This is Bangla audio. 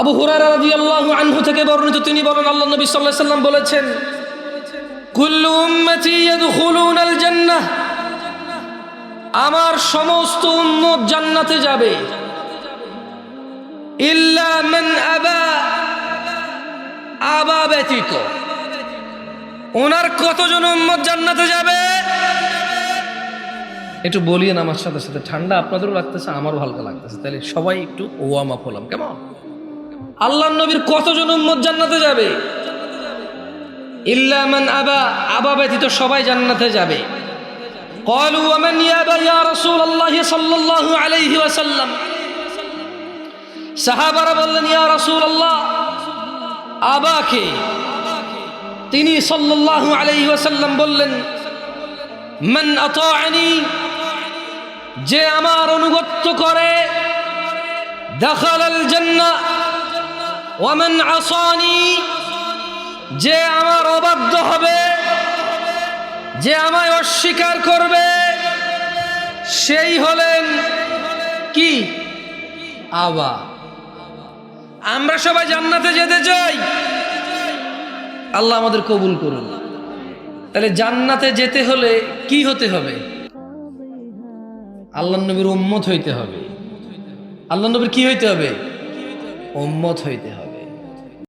আবু হুরায়রা রাদিয়াল্লাহু আনহু থেকে বর্ণিত, তিনি বলেন আল্লাহ নবী সাল্লাল্লাহু আলাইহি ওয়াসাল্লাম বলেছেন, কুল্লু উম্মতি ইয়াদখুলুনাল জান্নাহ, আমার সমস্ত উম্মত জান্নাতে যাবে, ইল্লা মান আবা, আবা ব্যতীত। ওনার কতজন উম্মত জান্নাতে যাবে একটু বলিয়েন আমার সাথে সাথে। ঠান্ডা আপনাদেরও লাগতেছে, আমারও হালকা লাগতেছে, তাহলে সবাই একটু ওয়ার্ম আপ হলাম, কেমন? আল্লাহর নবীর কতজন উম্মত জান্নাতে যাবে? ইল্লা মান আবা, আবা ব্যতীত সবাই জান্নাতে যাবে। ক্বালু ওয়া মান ইয়াবা ইয়া রাসূলুল্লাহ সাল্লাল্লাহু আলাইহি ওয়াসাল্লাম, সাহাবারা বললেন, ইয়া রাসূলুল্লাহ, আবাকে? তিনি সাল্লাল্লাহু আলাইহি ওয়াসাল্লাম বললেন, মান আতাআনি, যে আমার অনুগত্য করে, দাখালাল জান্নাহ, ওয়া মান আসানি, যে আমার অবাধ্য হবে, যে আমায় অস্বীকার করবে, সেই হলেন কি? আবা। আমরা সবাই জান্নাতে যেতে চাই, আল্লাহ আমাদের কবুল করুন। তাহলে জান্নাতে যেতে হলে কি হতে হবে? আল্লাহ নবীর উম্মত হইতে হবে। আল্লাহ নবীর কি হইতে হবে? উম্মত হইতে হবে।